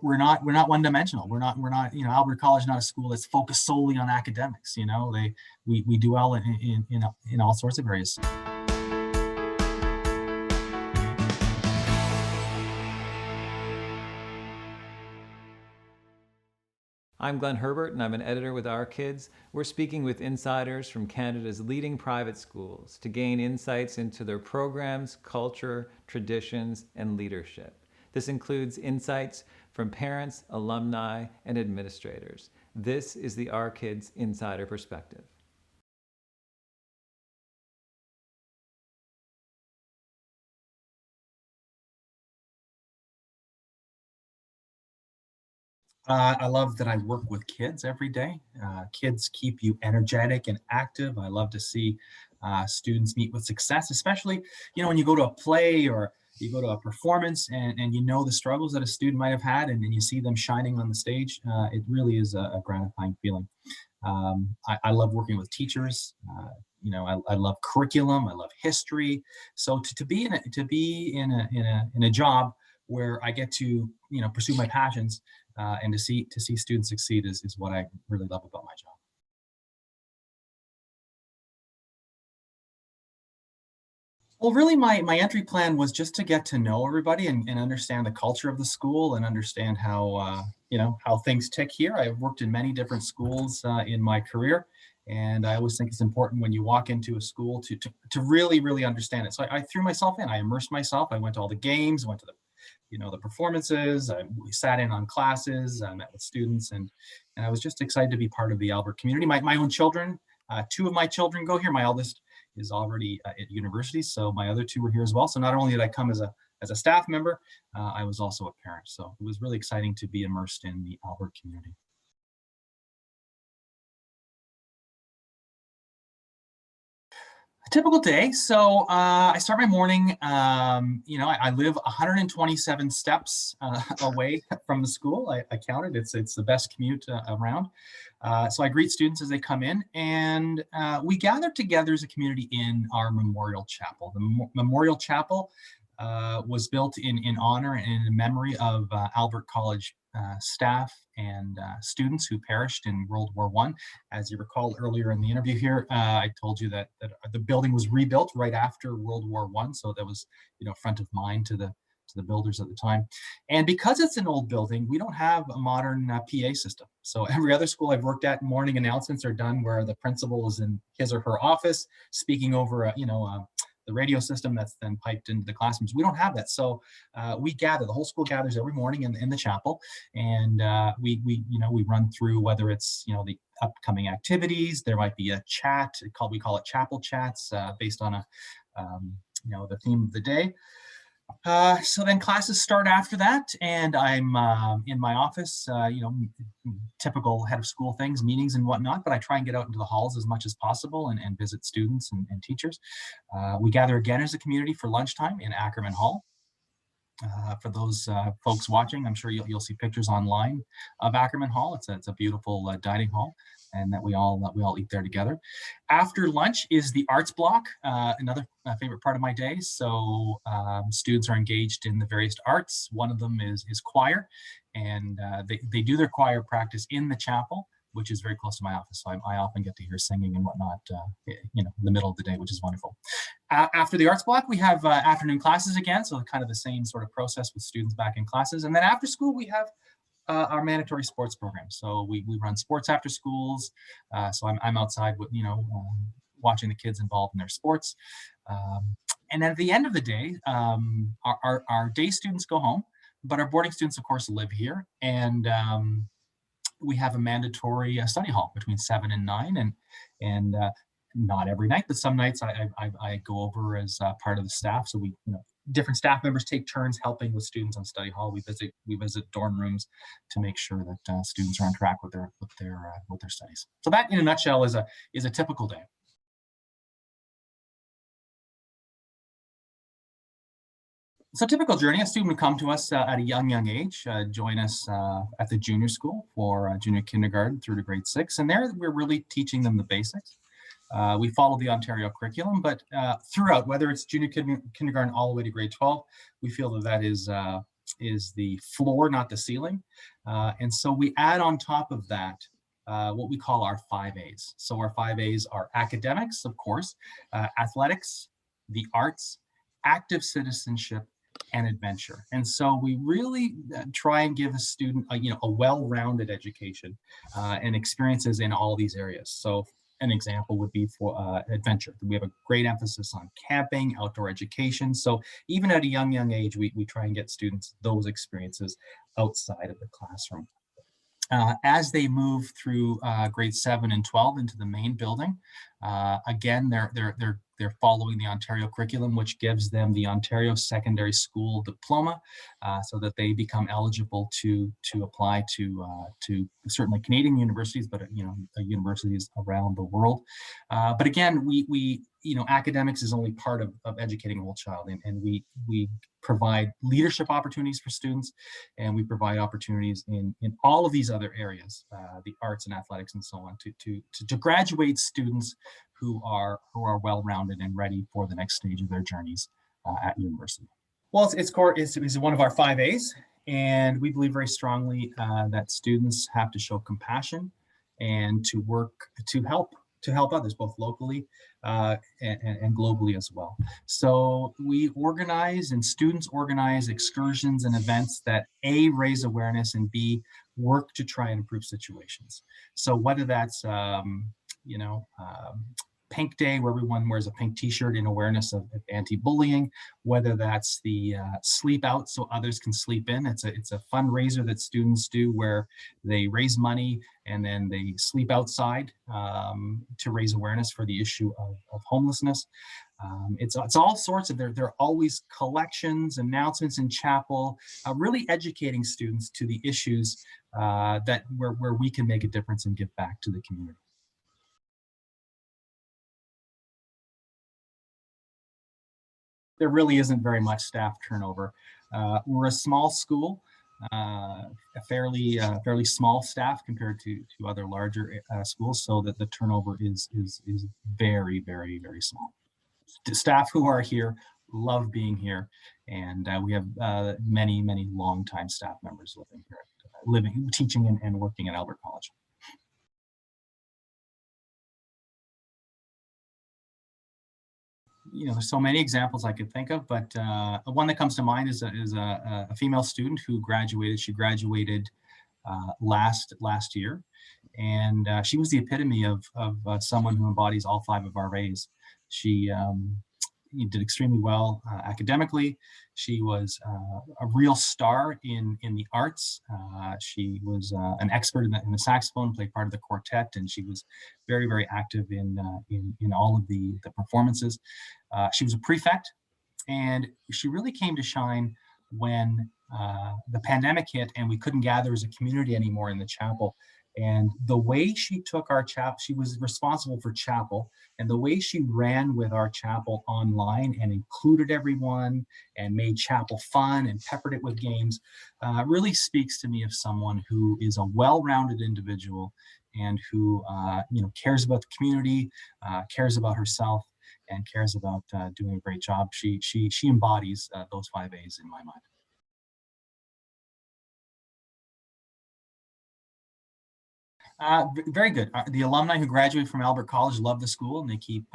we're not one-dimensional. We're not Albert College is not a school that's focused solely on academics. We do well in all sorts of areas. I'm Glenn Herbert, and I'm an editor with Our Kids. We're speaking with insiders from Canada's leading private schools to gain insights into their programs, culture, traditions, and leadership. This includes insights from parents, alumni, and administrators. This is the Our Kids Insider Perspective. I love that I work with kids every day. Kids keep you energetic and active. I love to see students meet with success, especially, when you go to a play or you go to a performance and the struggles that a student might have had, and then you see them shining on the stage. It really is a gratifying feeling. I love working with teachers. I love curriculum. I love history. So to be in a job where I get to pursue my passions and to see students succeed is what I really love about my job. Well, really, my entry plan was just to get to know everybody and understand the culture of the school and understand how things tick here. I've worked in many different schools in my career, and I always think it's important when you walk into a school to really understand it. So I threw myself in. I immersed myself. I went to all the games, went to the performances. We sat in on classes. I met with students, and I was just excited to be part of the Albert community. My own children, two of my children go here. My eldest is already at university, so my other two were here as well. So not only did I come as a staff member, I was also a parent. So it was really exciting to be immersed in the Albert community. A typical day. So I start my morning. I live 127 steps away from the school. I counted. It's the best commute around. So I greet students as they come in, and we gather together as a community in our memorial chapel. The memorial chapel was built in honor and in memory of Albert College staff and students who perished in World War I. As you recall earlier in the interview here, I told you that the building was rebuilt right after World War I, so that was front of mind to the builders at the time. And because it's an old building, we don't have a modern PA system. So every other school I've worked at, morning announcements are done where the principal is in his or her office speaking over the radio system that's then piped into the classrooms. We don't have that. So we gather, the whole school gathers every morning in the chapel, and we run through whether it's the upcoming activities. There might be a chat we call it chapel chats based on the theme of the day. So then classes start after that, and I'm in my office, typical head of school things, meetings and whatnot, but I try and get out into the halls as much as possible and visit students and teachers. We gather again as a community for lunchtime in Ackerman Hall. For those folks watching, I'm sure you'll see pictures online of Ackerman Hall. It's a beautiful dining hall, and that we all eat there together. After lunch is the arts block, another favorite part of my day. So students are engaged in the various arts. One of them is choir, and they do their choir practice in the chapel, which is very close to my office. So I often get to hear singing and whatnot, in the middle of the day, which is wonderful. After the arts block, we have afternoon classes again. So kind of the same sort of process with students back in classes. And then after school, we have our mandatory sports program. So we run sports after schools. So I'm outside with, watching the kids involved in their sports. And then at the end of the day, our day students go home, but our boarding students, of course, live here. And we have a mandatory study hall between 7 and 9, and not every night, but some nights I go over as part of the staff. So we, different staff members take turns helping with students on study hall. We visit dorm rooms to make sure that students are on track with their studies. So that, in a nutshell, is a typical day. So typical journey, a student would come to us at a young age, join us at the junior school for junior kindergarten through to grade 6. And there we're really teaching them the basics. We follow the Ontario curriculum, but throughout, whether it's junior kindergarten all the way to grade 12, we feel that is is the floor, not the ceiling. And so we add on top of that what we call our 5 A's. So our 5 A's are academics, of course, athletics, the arts, active citizenship, and adventure. And so we really try and give a student a well-rounded education and experiences in all these areas. So an example would be for adventure. We have a great emphasis on camping, outdoor education. So even at a young age, we try and get students those experiences outside of the classroom. As they move through grade 7 and 12 into the main building, again, they're following the Ontario curriculum, which gives them the Ontario Secondary School Diploma, so that they become eligible to apply to certainly Canadian universities, but universities around the world. But again, we academics is only part of educating a whole child, and we provide leadership opportunities for students, and we provide opportunities in all of these other areas, the arts and athletics and so on, to graduate students who are well-rounded and ready for the next stage of their journeys at university. Well, it's one of our 5 A's, and we believe very strongly that students have to show compassion and to work to help others, both locally and globally as well. So we organize, and students organize, excursions and events that A, raise awareness, and B, work to try and improve situations. So whether that's Pink Day, where everyone wears a pink t-shirt in awareness of anti-bullying, whether that's the sleep out so others can sleep in. It's a fundraiser that students do where they raise money and then they sleep outside to raise awareness for the issue of homelessness. It's all sorts of, there are always collections, announcements in chapel, really educating students to the issues that where we can make a difference and give back to the community. There really isn't very much staff turnover. We're a small school, a fairly small staff compared to other larger schools, so that the turnover is very, very, very small. The staff who are here love being here, and we have many longtime staff members living here, teaching and working at Albert College. There's so many examples I could think of, but one that comes to mind is a female student who graduated. She graduated last year, and she was the epitome of someone who embodies all 5 of our A's. She did extremely well academically. She was a real star in the arts. She was an expert in the saxophone, played part of the quartet, and she was very active in all of the performances. She was a prefect, and she really came to shine when the pandemic hit and we couldn't gather as a community anymore in the chapel. And the way she took our chapel, she was responsible for chapel, and the way she ran with our chapel online and included everyone and made chapel fun and peppered it with games really speaks to me of someone who is a well-rounded individual and who cares about the community, cares about herself, and cares about doing a great job. She embodies those 5 A's in my mind. Very good. The alumni who graduate from Albert College love the school, and they keep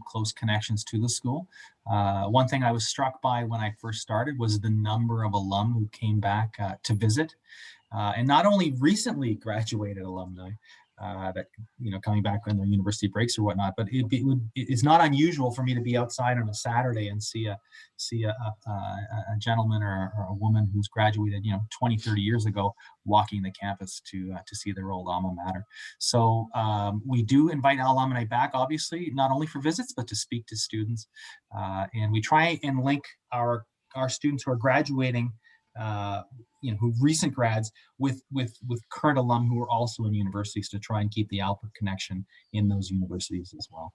close connections to the school. One thing I was struck by when I first started was the number of alum who came back to visit, and not only recently graduated alumni that coming back on their university breaks or whatnot, but it's not unusual for me to be outside on a Saturday and see a gentleman or a woman who's graduated 20, 30 years ago walking the campus to see their old alma mater. So we do invite alumni back, obviously, not only for visits but to speak to students, and we try and link our students who are graduating, who recent grads with current alum who are also in universities, to try and keep the Albert connection in those universities as well.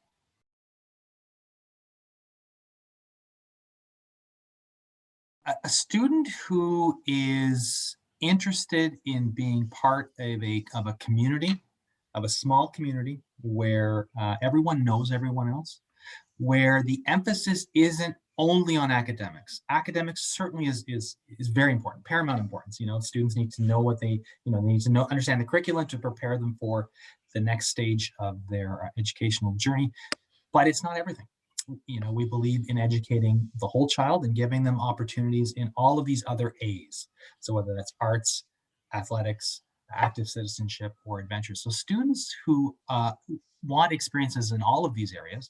A student who is interested in being part of a community, of a small community where everyone knows everyone else, where the emphasis isn't only on academics. Academics certainly is very important, paramount importance. Students need to know what they need to know, understand the curriculum to prepare them for the next stage of their educational journey. But it's not everything. We believe in educating the whole child and giving them opportunities in all of these other A's. So whether that's arts, athletics, active citizenship, or adventure. So students who want experiences in all of these areas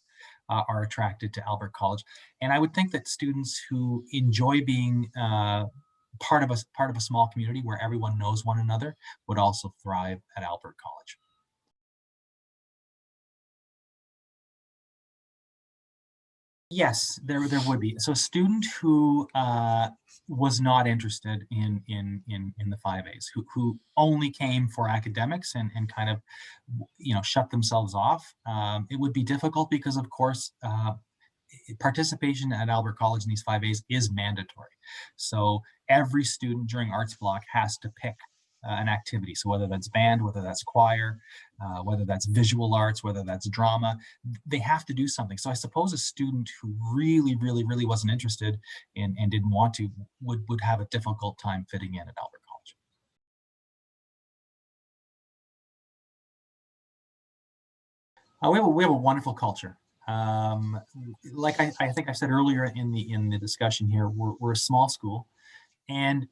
are attracted to Albert College. And I would think that students who enjoy being part of a small community where everyone knows one another would also thrive at Albert College. Yes, there would be. So a student who was not interested in the 5 A's, who only came for academics and kind of shut themselves off. It would be difficult because, of course, participation at Albert College in these 5 A's is mandatory. So every student during arts block has to pick an activity. So whether that's band, whether that's choir, whether that's visual arts, whether that's drama, they have to do something. So I suppose a student who really, really, really wasn't interested and didn't want to would have a difficult time fitting in at Albert College. We have a wonderful culture. Like I think I said earlier in the discussion here, we're a small school, and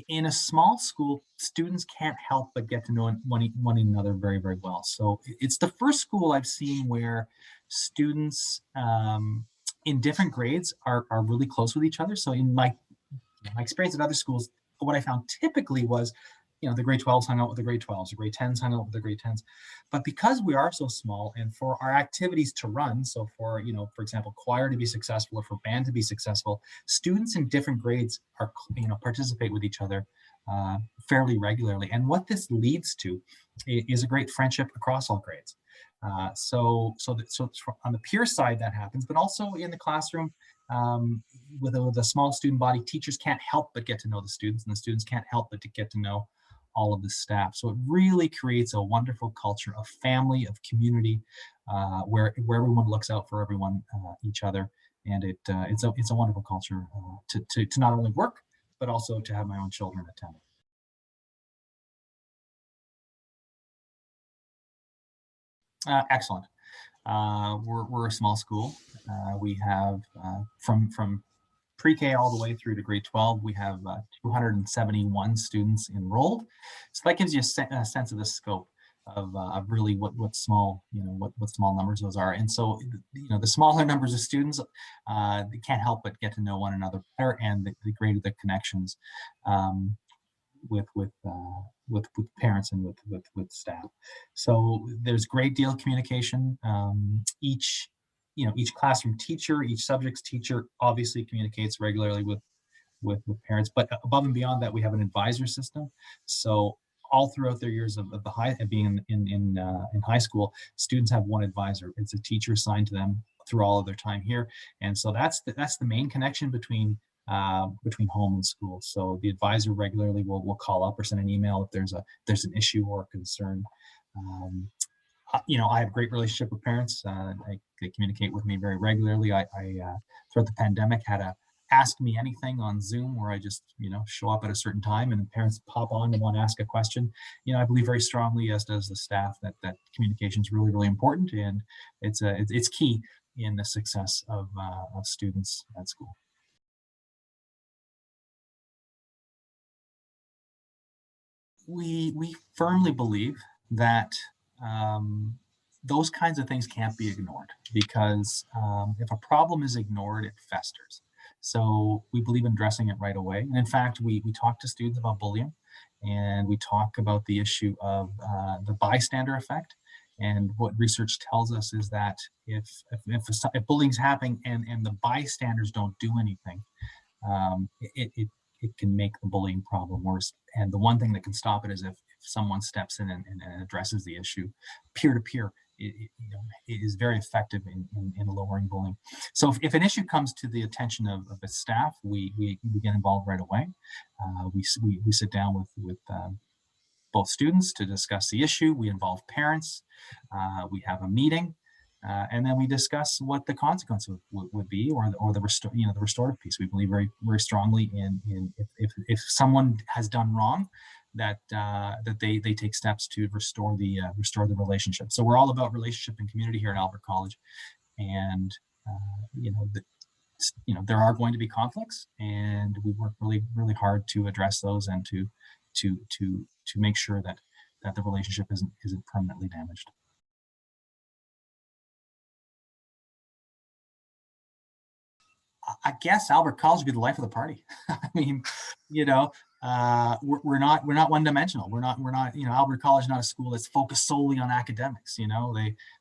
in a small school, students can't help but get to know one another very, very well. So it's the first school I've seen where students in different grades are really close with each other. So in my experience at other schools, what I found typically was, the grade 12s hung out with the grade 12s, the grade 10s hung out with the grade 10s. But because we are so small and for our activities to run, so for example, choir to be successful or for band to be successful, students in different grades participate with each other fairly regularly. And what this leads to is a great friendship across all grades. So on the peer side that happens, but also in the classroom, with a small student body, teachers can't help but get to know the students, and the students can't help but to get to know all of the staff. So it really creates a wonderful culture of family, of community, where everyone looks out for everyone, each other, and it's a wonderful culture to not only work but also to have my own children attend. Excellent. We're a small school. We have from pre-K all the way through to grade 12, we have 271 students enrolled. So that gives you a sense of the scope of really what small, what small numbers those are. And so, the smaller numbers of students, they can't help but get to know one another better, and the greater the connections um, with parents and with staff. So there's a great deal of communication. Each classroom teacher, each subject's teacher obviously communicates regularly with parents, but above and beyond that, we have an advisor system. So all throughout their years of the high being in high school, students have one advisor. It's a teacher assigned to them through all of their time here, and so that's the main connection between home and school. So the advisor regularly will call up or send an email if there's an issue or a concern. Um, I have a great relationship with parents. They communicate with me very regularly. I throughout the pandemic had a ask me anything on Zoom where I just show up at a certain time and parents pop on and want to ask a question. I believe very strongly, as does the staff, that communication is really, really important, and it's key in the success of students at school. We firmly believe that um, those kinds of things can't be ignored, because if a problem is ignored, it festers. So we believe in addressing it right away. And in fact, we talk to students about bullying, and we talk about the issue of the bystander effect. And what research tells us is that if bullying's happening and the bystanders don't do anything, it can make the bullying problem worse. And the one thing that can stop it is if someone steps in and addresses the issue peer to peer. It is very effective in lowering bullying. So if an issue comes to the attention of the staff, we get involved right away. We sit down with both students to discuss the issue. We involve parents. We have a meeting. And then we discuss what the consequence would be, or the restorative piece. We believe very very strongly in if someone has done wrong, that they take steps to restore the relationship. So we're all about relationship and community here at Albert College, and you know the, there are going to be conflicts, and we work really really hard to address those and to make sure that the relationship isn't permanently damaged. I guess Albert College would be the life of the party. I mean, you know, we're not one dimensional. We're not Albert College is not a school that's focused solely on academics.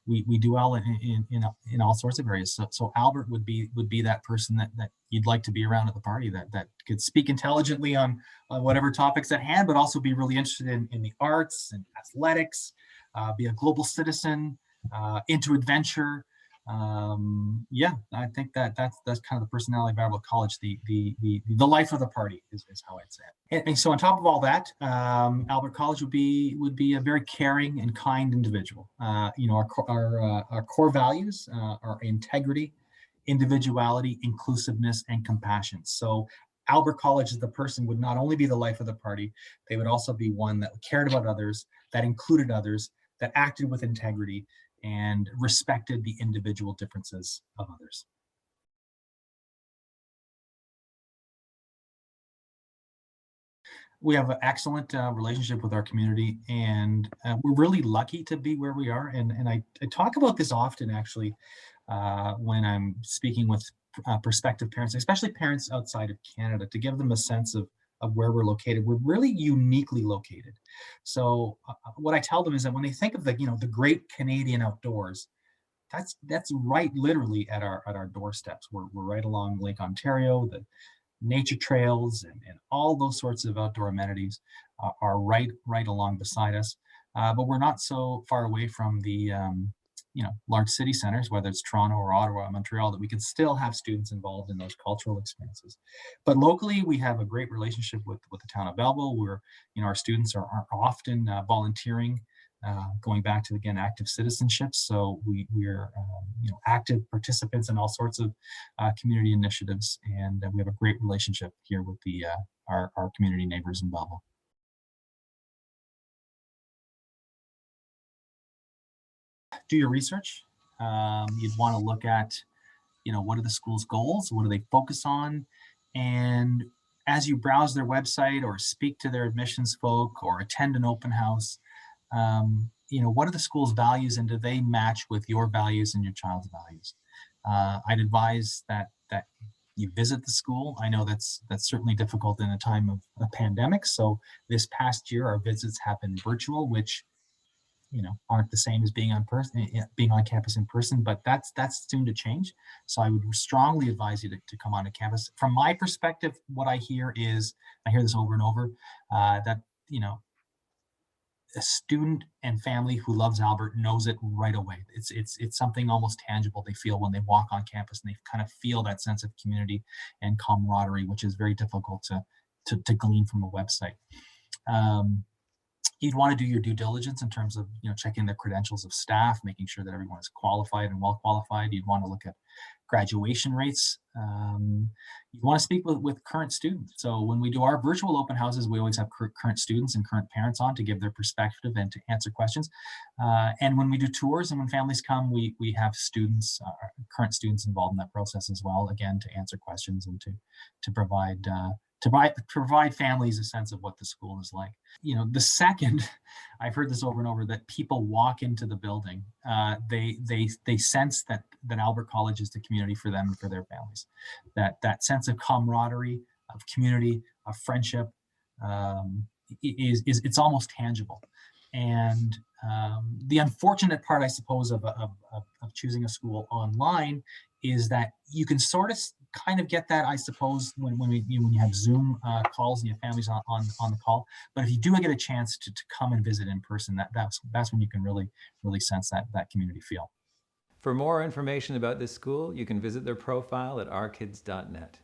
We do well in all sorts of areas. So Albert would be that person that you'd like to be around at the party, that could speak intelligently on whatever topics at hand, but also be really interested in the arts and athletics, be a global citizen, into adventure. Yeah, I think that's kind of the personality of Albert College. The life of the party is how I'd say it. And so on top of all that, Albert College would be a very caring and kind individual. Our core values are integrity, individuality, inclusiveness, and compassion. So Albert College as the person would not only be the life of the party, they would also be one that cared about others, that included others, that acted with integrity, and respected the individual differences of others. We have an excellent relationship with our community, and we're really lucky to be where we are. And I talk about this often, actually, when I'm speaking with prospective parents, especially parents outside of Canada, to give them a sense of where we're located. We're really uniquely located. So what I tell them is that when they think of the great Canadian outdoors, that's right literally at our doorsteps. We're right along Lake Ontario. The nature trails and all those sorts of outdoor amenities are right along beside us. But we're not so far away from the large city centers, whether it's Toronto or Ottawa or Montreal, that we can still have students involved in those cultural experiences. But locally, we have a great relationship with the town of Belleville, where our students are often volunteering, going back to, again, active citizenship. So we're active participants in all sorts of community initiatives, and we have a great relationship here with our community neighbors in Belleville. Do your research. You'd want to look at, what are the school's goals? What do they focus on? And as you browse their website or speak to their admissions folk or attend an open house, what are the school's values, and do they match with your values and your child's values? I'd advise that you visit the school. I know that's certainly difficult in a time of a pandemic. So this past year, our visits have been virtual, which aren't the same as being on campus in person, but that's soon to change. So I would strongly advise you to come onto campus. From my perspective, what I hear this over and over, that a student and family who loves Albert knows it right away. It's something almost tangible they feel when they walk on campus, and they kind of feel that sense of community and camaraderie, which is very difficult to glean from a website. You'd want to do your due diligence in terms of checking the credentials of staff, making sure that everyone is qualified and well qualified. You'd want to look at graduation rates. You want to speak with current students. So when we do our virtual open houses, we always have current students and current parents on to give their perspective and to answer questions. And when we do tours and when families come, we have current students involved in that process as well, again, to answer questions and to provide families a sense of what the school is like. The second, I've heard this over and over, that people walk into the building, they sense that Albert College is the community for them and for their families. That sense of camaraderie, of community, of friendship, it's almost tangible. And the unfortunate part, I suppose, of choosing a school online is that you can sort of kind of get that, I suppose, when you have Zoom calls and you have families on the call. But if you do get a chance to come and visit in person, that's when you can really sense that community feel. For more information about this school, you can visit their profile at ourkids.net.